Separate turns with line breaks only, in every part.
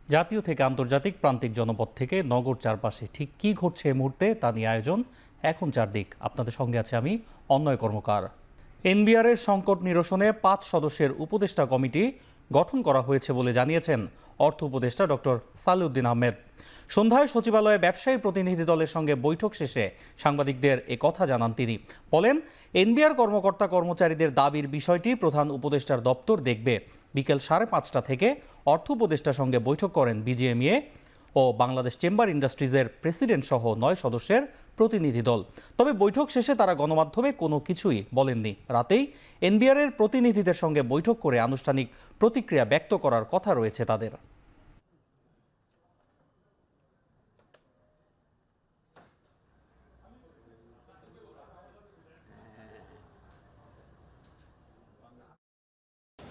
জাতীয় থেকে আন্তর্জাতিক প্রান্তিক জনপদ থেকে নগর চারপাশে ঠিক কী ঘটছে এই মুহূর্তে তা নিয়ে আয়োজন এখন চারদিক। আপনাদের সঙ্গে আছে আমি অন্বয় কর্মকার। এনবিআরের সংকট নিরসনে 5 সদস্যের উপদেষ্টা কমিটি গঠন করা হয়েছে বলে জানিয়েছেন অর্থ উপদেষ্টা ডক্টর সালেউদ্দিন আহমেদ। সন্ধ্যায় সচিবালয়ে ব্যবসায়ী প্রতিনিধি দলের সঙ্গে বৈঠক শেষে সাংবাদিকদের এ কথা জানান তিনি। বলেন, এনবিআর কর্মকর্তা কর্মচারীদের দাবির বিষয়টি প্রধান উপদেষ্টার দপ্তর দেখবে। বিকেল 5:30টা থেকে অর্থ উপদেষ্টার সঙ্গে বৈঠক করেন বিজিএমইএ ও বাংলাদেশ চেম্বার ইন্ডাস্ট্রিজের প্রেসিডেন্ট সহ 9 সদস্যের প্রতিনিধি দল। তবে বৈঠক শেষে তারা গণমাধ্যমে কোনো কিছুই বলেননি। রাতেই এনবিআরের প্রতিনিধিদের সঙ্গে বৈঠক করে আনুষ্ঠানিক প্রতিক্রিয়া ব্যক্ত করার কথা রয়েছে তাদের।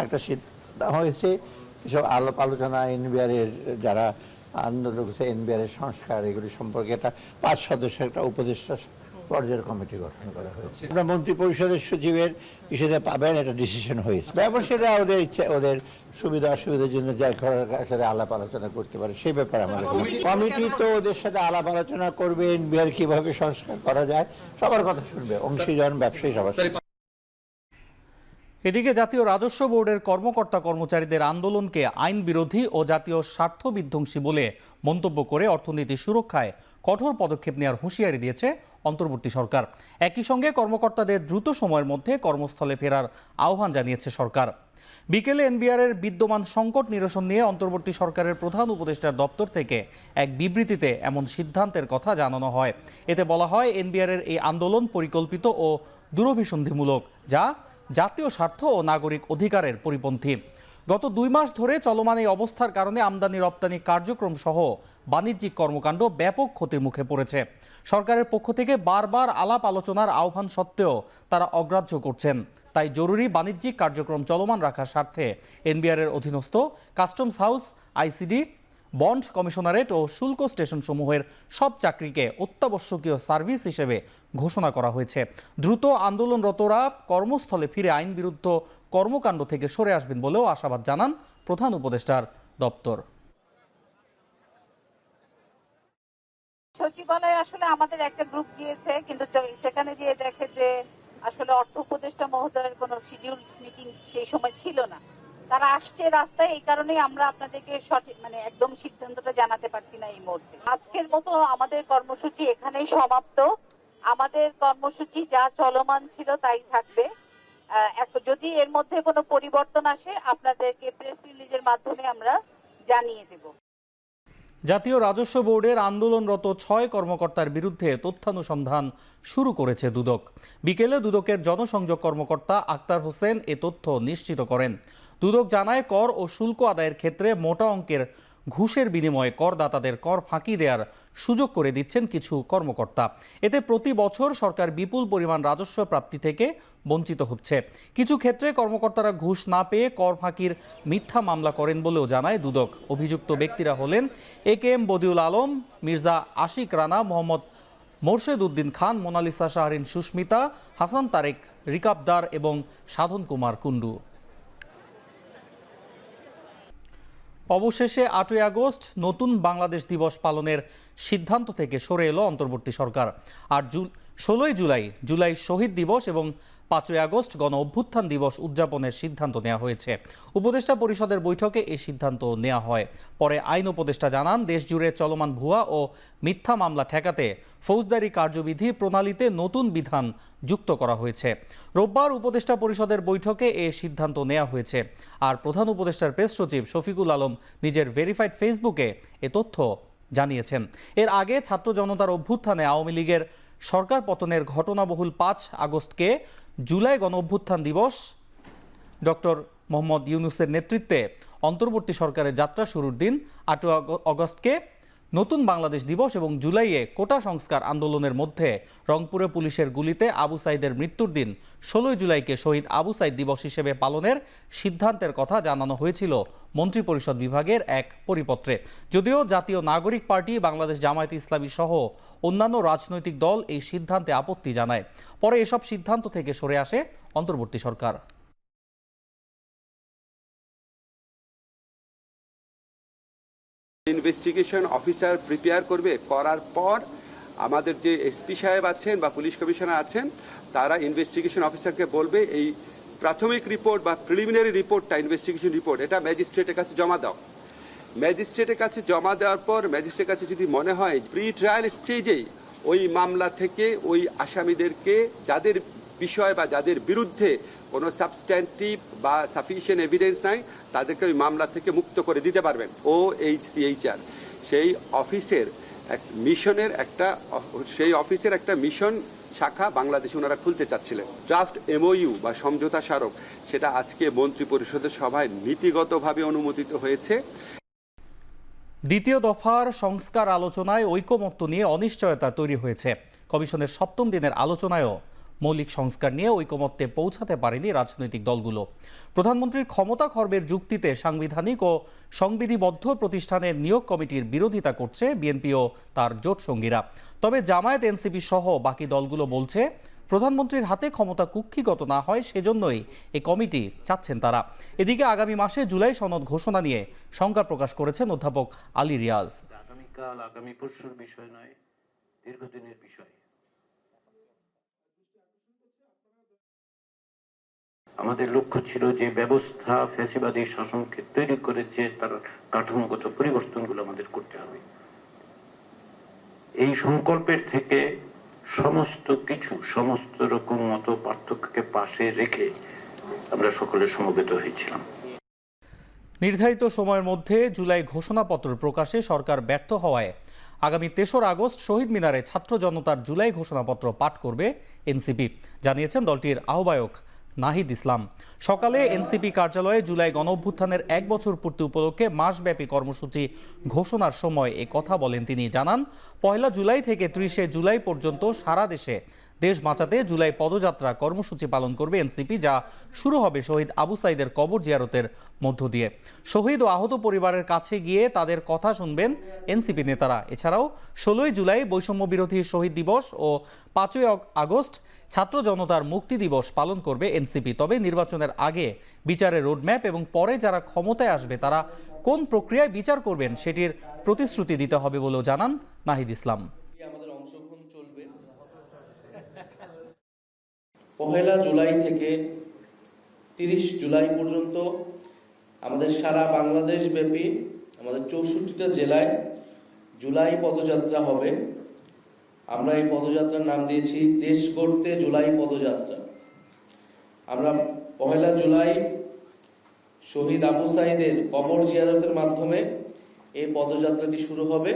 একটা সিদ্ধান্ত হয়েছে এসব আলাপ আলোচনা এনবিআরের যারা আন্দোলন করছে এনবিআরের সংস্কার এগুলি সম্পর্কে একটা 5 সদস্যের একটা উপদেষ্টা পর্যায়ের কমিটি গঠন করা হয়েছে। আমরা মন্ত্রী পরিষদের সচিবের হিসেবে পাবেন একটা ডিসিশন হয়েছে। ব্যবসায়ীরা ওদের ইচ্ছা ওদের সুবিধা অসুবিধার জন্য যা করার সাথে আলাপ আলোচনা করতে পারে সেই ব্যাপারে আমাদের কমিটি তো ওদের সাথে আলাপ আলোচনা করবে। এনবিআর কিভাবে সংস্কার করা যায় সবার কথা শুনবে, অংশীজন ব্যবসায়ী সবার।
এদিকে জাতীয় রাজস্ব বোর্ডের কর্মকর্তা কর্মচারীদের আন্দোলনকে আইন বিরোধী ও জাতীয় স্বার্থ বিধ্বংসী বলে মন্তব্য করে অর্থনীতি সুরক্ষায় কঠোর পদক্ষেপ নেওয়ার হুঁশিয়ারি দিয়েছে অন্তর্বর্তী সরকার। একই সঙ্গে কর্মকর্তাদের দ্রুত সময়ের মধ্যে কর্মস্থলে ফেরার আহ্বান জানিয়েছে সরকার। বিকেলে এনবিআরের বিদ্যমান সংকট নিরসন নিয়ে অন্তর্বর্তী সরকারের প্রধান উপদেষ্টার দপ্তর থেকে এক বিবৃতিতে এমন সিদ্ধান্তের কথা জানানো হয়। এতে বলা হয়, এনবিআরের এই আন্দোলন পরিকল্পিত ও দূরভিসন্ধিমূলক, যা জাতীয় স্বার্থ ও নাগরিক অধিকারের পরিপন্থী। গত 2 মাস ধরে চলমান এই অবস্থার কারণে আমদানি রপ্তানি কার্যক্রম সহ বাণিজ্যিক কর্মকাণ্ড ব্যাপক ক্ষতির মুখে পড়েছে। সরকারের পক্ষ থেকে বারবার আলাপ আলোচনার আহ্বান সত্ত্বেও তারা অগ্রাহ্য করছেন। তাই জরুরি বাণিজ্যিক কার্যক্রম চলমান রাখার স্বার্থে এনবিআরের অধীনস্থ customs house, ICD, bond commissionerate ও শুল্ক স্টেশন সমূহের সব চাকরিকে অত্যাবশ্যকীয় সার্ভিস হিসেবে ঘোষণা করা হয়েছে। দ্রুত আন্দোলনরতরা কর্মস্থলে ফিরে আইন বিরুদ্ধ কর্মকাণ্ড থেকে সরে আসবেন বলেও আশাবাদ জানান প্রধান উপদেষ্টার দপ্তর।
সচিবালয়ে আসলে আমাদের একটা গ্রুপ গিয়েছে, কিন্তু সেখানে গিয়ে দেখে যে আসলে অর্থ উপদেষ্টা মহোদয়ের কোনো শিডিউল মিটিং সেই সময় ছিল না। তারা আসছে রাস্তায়, এই কারণেই আমরা আপনাদেরকে সঠিক একদম সিদ্ধান্তটা জানাতে পারছি না এই মুহূর্তে। আজকের মতো আমাদের কর্মসূচি এখানেই সমাপ্ত। আমাদের কর্মসূচি যা চলমান ছিল তাই থাকবে। যদি এর মধ্যে কোনো পরিবর্তন আসে আপনাদেরকে প্রেস রিলিজের মাধ্যমে আমরা জানিয়ে দেব।
জাতীয় রাজস্ব বোর্ডের আন্দোলনরত 6 কর্মকর্তার বিরুদ্ধে তথ্যানুসন্ধান শুরু করেছে দুদক। বিকেলে দুদকের জনসংযোগ কর্মকর্তা আক্তার হোসেন এ তথ্য নিশ্চিত করেন। দুদক জানায়, কর ও শুল্ক আদায়ের ক্ষেত্রে মোটা অঙ্কের ঘুষের বিনিময়ে করদাতাদের কর ফাঁকি দেওয়ার সুযোগ করে দিচ্ছেন কিছু কর্মকর্তা। এতে প্রতি বছর সরকার বিপুল পরিমাণ রাজস্ব প্রাপ্তি থেকে বঞ্চিত হচ্ছে। কিছু ক্ষেত্রে কর্মকর্তারা ঘুষ না পেয়ে কর ফাঁকির মিথ্যা মামলা করেন বলেও জানায় দুদক। অভিযুক্ত ব্যক্তিরা হলেন AKM বদিউল আলম, মির্জা আশিক রানা, মোহাম্মদ মোর্শেদ উদ্দিন খান, মোনালিসা শাহরিন সুস্মিতা, হাসান তারেক রিকাবদার এবং সাধন কুমার কুন্ডু। অবশেষে 8ই আগস্ট নতুন বাংলাদেশ দিবস পালনের সিদ্ধান্ত থেকে সরে এলো অন্তর্বর্তী সরকার। আর 16ই জুলাই শহীদ দিবস এবং 5ই আগস্ট গণ অভ্যুত্থান দিবস উদযাপনের সিদ্ধান্ত নেওয়া হয়েছে। উপদেষ্টা পরিষদের বৈঠকে এই সিদ্ধান্ত নেওয়া হয়। পরে আইন উপদেষ্টা জানান, দেশজুড়ে চলমান ভুয়া ও মিথ্যা মামলা ঠেকাতে ফৌজদারি কার্যবিধি প্রণালীতে নতুন বিধান যুক্ত করা হয়েছে। রোববার উপদেষ্টা পরিষদের বৈঠকে এ সিদ্ধান্ত নেওয়া হয়েছে। আর প্রধান উপদেষ্টার প্রেস সচিব শফিকুল আলম নিজের ভেরিফাইড ফেসবুকে এ তথ্য জানিয়েছেন। এর আগে ছাত্র জনতার অভ্যুত্থানে আওয়ামী লীগের সরকার পতনের ঘটনাবহুল 5 আগস্টকে জুলাই গণ অভ্যুত্থান দিবস, ডক্টর মোহাম্মদ ইউনূসের নেতৃত্বে অন্তর্বর্তী সরকারের যাত্রা শুরুর দিন 8 আগস্টকে নতুন বাংলাদেশ দিবস এবং জুলাইয়ে কোটা সংস্কার আন্দোলনের মধ্যে রংপুরে পুলিশের গুলিতে আবু সাইদের মৃত্যুর দিন 16ই জুলাইকে শহীদ আবু সাইদ দিবস হিসেবে পালনের সিদ্ধান্তের কথা জানানো হয়েছিল মন্ত্রিপরিষদ বিভাগের এক পরিপত্রে। যদিও জাতীয় নাগরিক পার্টি, বাংলাদেশ জামায়াতে ইসলামী সহ অন্যান্য রাজনৈতিক দল এই সিদ্ধান্তে আপত্তি জানায়। পরে এসব সিদ্ধান্ত থেকে সরে আসে অন্তর্বর্তী সরকার।
ইনভেস্টিগেশন অফিসার প্রিপেয়ার করবে, করার পর আমাদের যে এসপি সাহেব আছেন বা পুলিশ কমিশনার আছেন তারা ইনভেস্টিগেশন অফিসারকে বলবে এই প্রাথমিক রিপোর্ট বা প্রিলিমিনারি রিপোর্টটা, ইনভেস্টিগেশন রিপোর্ট, এটা ম্যাজিস্ট্রেটের কাছে জমা দাও। ম্যাজিস্ট্রেটের কাছে জমা দেওয়ার পর ম্যাজিস্ট্রেটের কাছে যদি মনে হয় প্রি ট্রায়াল স্টেজেই ওই মামলা থেকে ওই আসামিদেরকে যাদের বিষয় বা যাদের বিরুদ্ধে কোনো সাবস্ট্যান্টিভ বা সাফিসিয়েন্ট এভিডেন্স নাই তাদেরকে ওই মামলা থেকে মুক্ত করে দিতে পারবেন। OHCHR সেই অফিসের একটা মিশন শাখা বাংলাদেশে ওনারা খুলতে চাচ্ছিলেন। ড্রাফট MOU বা সমঝোতা স্মারক সেটা আজকে মন্ত্রী পরিষদের সভায় নীতিগতভাবে অনুমোদিত হয়েছে।
দ্বিতীয় দফার সংস্কার আলোচনায় ঐকমত্য নিয়ে অনিশ্চয়তা তৈরি হয়েছে। কমিশনের 7ম দিনের আলোচনায়ও মৌলিক সংস্কার নিয়ে ঐকমত্যে পৌঁছাতে পারেনি রাজনৈতিক দলগুলো। প্রধানমন্ত্রীর ক্ষমতা খর্বের যুক্তিতে সাংবিধানিক ও সংবিধিবদ্ধ প্রতিষ্ঠানের নিয়োগ কমিটির বিরোধিতা করছে বিএনপি ও তার জোট সঙ্গীরা। তবে জামায়াত, এনসিপি সহ বাকি দলগুলো বলছে প্রধানমন্ত্রীর হাতে ক্ষমতা কুক্ষিগত না হয় সেজন্যই এই কমিটি চাচ্ছেন তারা। এদিকে আগামী মাসে জুলাই সনদ ঘোষণা নিয়ে শঙ্কা প্রকাশ করেছেন অধ্যাপক আলী রিয়াজ।
আগামী পরশুর বিষয় নয়, দীর্ঘদিনের বিষয়। আমাদের লক্ষ্য ছিল যে ব্যবস্থা ফ্যাসিবাদী শাসনকে তৈরি করেছে তার কাঠামোগত পরিবর্তনগুলো আমাদের করতে হবে। এই সংকল্পের থেকে সমস্ত রকম মত পার্থক্যকে পাশে রেখে আমরা সকলে সমবেত হয়েছিলাম।
নির্ধারিত সময়ের মধ্যে জুলাই ঘোষণাপত্র প্রকাশে সরকার ব্যর্থ হওয়ায় আগামী 3রা আগস্ট শহীদ মিনারে ছাত্র জনতার জুলাই ঘোষণাপত্র পাঠ করবে এনসিপি, জানিয়েছেন দলটির আহ্বায়ক নাহিদ ইসলাম। সকালে এনসিপি কার্যালয়ে জুলাই গণঅভ্যুত্থানের 1 বছর পূর্তি উপলক্ষে মাসব্যাপী কর্মসূচি ঘোষণার সময় এ কথা বলেন তিনি। জানান, 1 জুলাই থেকে 30 জুলাই পর্যন্ত সারা দেশে দেশ বাঁচাতে জুলাই পদযাত্রা কর্মসূচি পালন করবে এনসিপি, যা শুরু হবে শহীদ আবু সাইদের কবর জিয়ারতের মধ্য দিয়ে। শহীদ ও আহত পরিবারের কাছে গিয়ে তাদের কথা শুনবেন এনসিপি নেতারা। এছাড়াও 16 জুলাই বৈষম্য বিরোধী শহীদ দিবস ও 5 আগস্ট ছাত্র জনতার মুক্তি দিবস পালন করবে এনসিপি। তবে নির্বাচনের আগে বিচারের রোডম্যাপ এবং পরে যারা ক্ষমতায় আসবে তারা কোন প্রক্রিয়ায় বিচার করবেন সেটির প্রতিশ্রুতি দিতে হবে বলেও জানান নাহিদ ইসলাম।
আমাদের অংশগ্রহণ চলবে 1 জুলাই থেকে 30 জুলাই পর্যন্ত। আমাদের সারা বাংলাদেশ ব্যাপী আমাদের 64টা জেলায় জুলাই পদযাত্রা হবে। আমরা এই পদযাত্রার নাম দিয়েছি দেশ গড়তে জুলাই পদযাত্রা। আমরা 1 জুলাই শহীদ আবু সাইদের কবর জিয়ারতের মাধ্যমে এই পদযাত্রাটি শুরু হবে।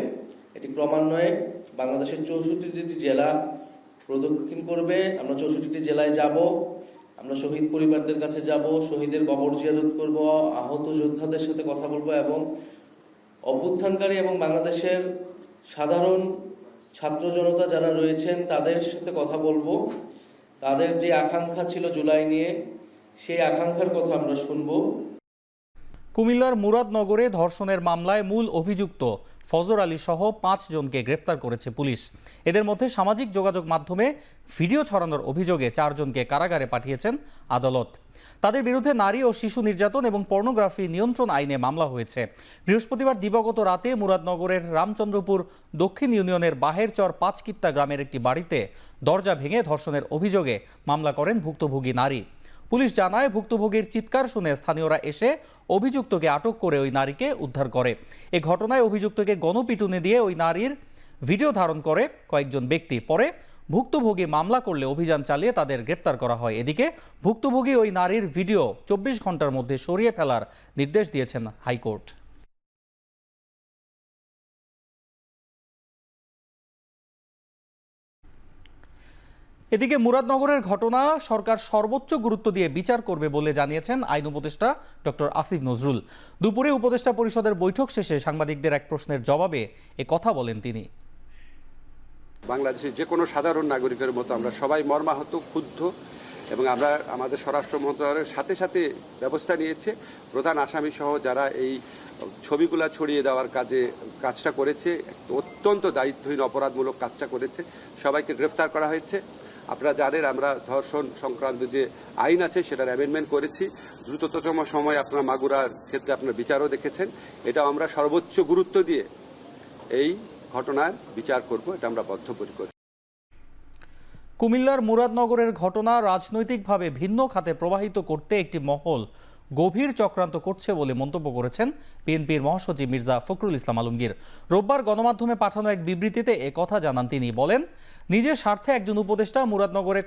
এটি ক্রমান্বয়ে বাংলাদেশের 64টি জেলা প্রদক্ষিণ করবে। আমরা 64টি জেলায় যাব, আমরা শহীদ পরিবারদের কাছে যাব, শহীদের কবর জিয়ারত করব, আহত যোদ্ধাদের সাথে কথা বলবো এবং অভ্যুত্থানকারী এবং বাংলাদেশের সাধারণ ছাত্র জনতা যারা রয়েছেন তাদের সাথে কথা বলবো। তাদের যে আকাঙ্ক্ষা ছিল জুলাই নিয়ে, সেই আকাঙ্ক্ষার কথা আমরা শুনবো।
কুমিল্লার মুরাদনগরে ধর্ষণের মামলায় মূল অভিযুক্ত ফজর আলী সহ 5 জনকে গ্রেফতার করেছে পুলিশ। এদের মধ্যে সামাজিক যোগাযোগ মাধ্যমে ভিডিও ছড়ানোর অভিযোগে 4 জনকে কারাগারে পাঠিয়েছেন আদালত। তাদের বিরুদ্ধে নারী ও শিশু নির্যাতন এবং পর্নোগ্রাফি নিয়ন্ত্রণ আইনে মামলা হয়েছে। বৃহস্পতিবার দিবাগত রাতে মুরাদনগরের রামচন্দ্রপুর দক্ষিণ ইউনিয়নের বাহেরচর 5 কিত্তা গ্রামের একটি বাড়িতে দরজা ভেঙে ধর্ষণের অভিযোগে মামলা করেন ভুক্তভোগী নারী। পুলিশ জানায়, ভুক্তভোগীর চিৎকার শুনে স্থানীয়রা এসে অভিযুক্তকে আটক করে ওই নারীকে উদ্ধার করে। এ ঘটনায় অভিযুক্তকে গণপিটুনি দিয়ে ওই নারীর ভিডিও ধারণ করে কয়েকজন ব্যক্তি। পরে ভুক্তভোগী মামলা করলে অভিযান চালিয়ে তাদের গ্রেপ্তার করা হয়। এদিকে ভুক্তভোগী ওই নারীর ভিডিও 24 ঘন্টার মধ্যে সরিয়ে ফেলার নির্দেশ দিয়েছেন হাইকোর্ট। এদিকে মুরাদনগরের ঘটনা সরকার সর্বোচ্চ গুরুত্ব দিয়ে বিচার করবে বলে জানিয়েছেন আইন উপদেষ্টা ডক্টর আসিফ নজরুল। দুপুরে উপদেষ্টা পরিষদের বৈঠক শেষে সাংবাদিকদের এক প্রশ্নের জবাবে এ কথা বলেন তিনি।
বাংলাদেশের যে কোনো সাধারণ নাগরিকের মতো আমরা সবাই মর্মাহত, ক্ষুব্ধ এবং আমরা আমাদের স্বরাষ্ট্র মন্ত্রণালয়ের সাথে সাথে ব্যবস্থা নিয়েছে। প্রধান আসামি সহ যারা এই ছবিগুলা ছড়িয়ে দেওয়ার কাজটা করেছে, অত্যন্ত দায়িত্বহীন অপরাধমূলক কাজটা করেছে, সবাইকে গ্রেফতার করা হয়েছে। আপনারা জানেন আমরা ধর্ষণ সংক্রান্ত যে আইন আছে সেটার অ্যামেন্ডমেন্ট করেছি। দ্রুততম সময় আপনারা মাগুরার ক্ষেত্রে আপনারা বিচারও দেখেছেন। এটা আমরা সর্বোচ্চ গুরুত্ব দিয়ে এই ঘটনার বিচার করব, এটা আমরা বদ্ধপরিকর।
কুমিল্লার মুরাদনগরের ঘটনা রাজনৈতিকভাবে ভিন্ন খাতে প্রবাহিত করতে একটি মহল গভীর চক্রান্ত করছে বলে মন্তব্য করেছেন বিএনপির মহাসচিব মির্জা ফখরুল ইসলাম আলমগীর। রোববার গণমাধ্যমে পাঠানো এক বিবৃতিতে একথা জানান তিনি। বলেন, নিজের স্বার্থে একজন উপদেষ্টা মুরাদনগরে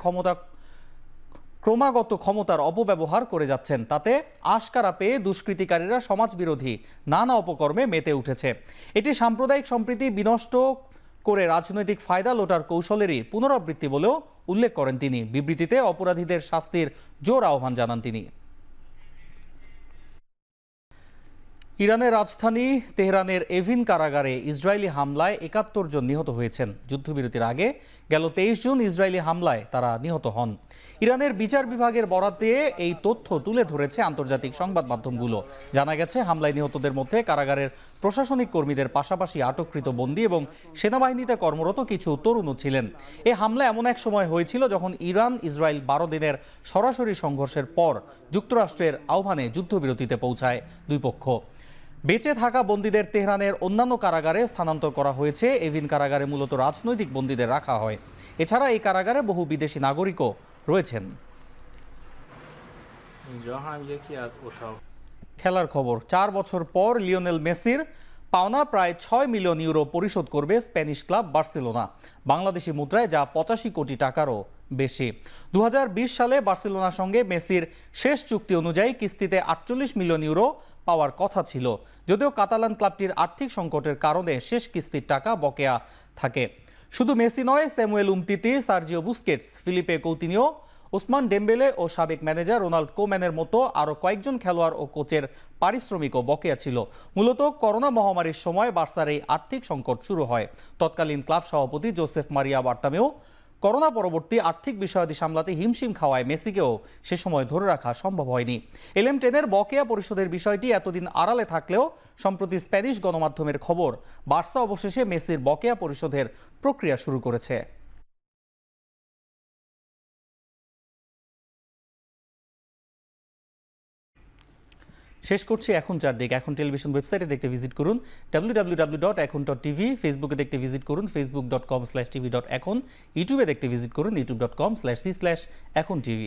ক্রমাগত ক্ষমতার অপব্যবহার করে যাচ্ছেন। তাতে আশকারা পেয়ে দুষ্কৃতিকারীরা সমাজবিরোধী নানা অপকর্মে মেতে উঠেছে। এটি সাম্প্রদায়িক সম্প্রীতি বিনষ্ট করে রাজনৈতিক ফায়দা লোটার কৌশলেরই পুনরাবৃত্তি বলেও উল্লেখ করেন তিনি। বিবৃতিতে অপরাধীদের শাস্তির জোর আহ্বান জানান তিনি। ইরানের রাজধানী তেহরানের এভিন কারাগারে ইসরায়েলি হামলায় ৭১ জন নিহত হয়েছেন। যুদ্ধবিরতির আগে গেল ২৩ জুন ইসরায়েলি হামলায় তারা নিহত হন। ইরানের বিচার বিভাগের বরাত দিয়ে এই তথ্য তুলে ধরেছে আন্তর্জাতিক সংবাদ মাধ্যমগুলো। জানা গেছে, হামলায় নিহতদের মধ্যে কারাগারের প্রশাসনিক কর্মীদের পাশাপাশি আটককৃত বন্দী এবং সেনাবাহিনীতে কর্মরত কিছু তরুণও ছিলেন। এই হামলা এমন এক সময় হয়েছিল যখন ইরান ইসরায়েল ১২ দিনের সরাসরি সংঘর্ষের পর যুক্তরাষ্ট্রের আহ্বানে যুদ্ধবিরতিতে পৌঁছায় দুই পক্ষ। বেঁচে থাকা বন্দীদের তেহরানের অন্যান্য কারাগারে স্থানান্তর করা হয়েছে। এভিন কারাগারে মূলত রাজনৈতিক বন্দীদের রাখা হয়। এছাড়া এই কারাগারে বহু বিদেশি নাগরিকও রয়েছেন। খেলার খবর, 4 বছর পর লিওনেল মেসির পাওনা প্রায় 6 মিলিয়ন ইউরো পরিশোধ করবে স্প্যানিশ ক্লাব বার্সেলোনা, বাংলাদেশি মুদ্রায় যা 85 কোটি টাকারও বেশি। 2020 সালে বার্সেলোনার সঙ্গে মেসির শেষ চুক্তি অনুযায়ী কিস্তিতে 48 মিলিয়ন ইউরো পাওয়ার কথা ছিল, যদিও কাতালান ক্লাবটির আর্থিক সংকটের কারণে শেষ কিস্তির টাকা বকেয়া থাকে। শুধু মেসি নয়, Samuel Umtiti, Sergio Busquets, Philippe Coutinho, Ousmane Dembele ও সাবেক ম্যানেজার রোনাল্ড কোম্যানের মতো আরও কয়েকজন খেলোয়াড় ও কোচের পারিশ্রমিকও বকেয়া ছিল। মূলত করোনা মহামারীর সময় বার্সার এই আর্থিক সংকট শুরু হয়। তৎকালীন ক্লাব সভাপতি জোসেফ মারিয়া বার্তামেও করোনা পরবর্তী আর্থিক বিষয়াদি সামলাতে হিমশিম খাওয়ায় মেসিকেও সে সময় ধরে রাখা সম্ভব হয়নি। LM10-এর বকেয়া পরিশোধের বিষয়টি এতদিন আড়ালে থাকলেও সম্প্রতি স্প্যানিশ গণমাধ্যমের খবর, বার্সা অবশেষে মেসির বকেয়া পরিশোধের প্রক্রিয়া শুরু করেছে। শেষ করছি এখন চারদিক। এখন টেলিভিশন ওয়েবসাইটে দেখতে ভিজিট করুন www.ekon.tv, ফেসবুকে দেখতে ভিজিট করুন facebook.com/tv.ekon, ইউটিউবে দেখতে ভিজিট করুন youtube.com/c/ekontv।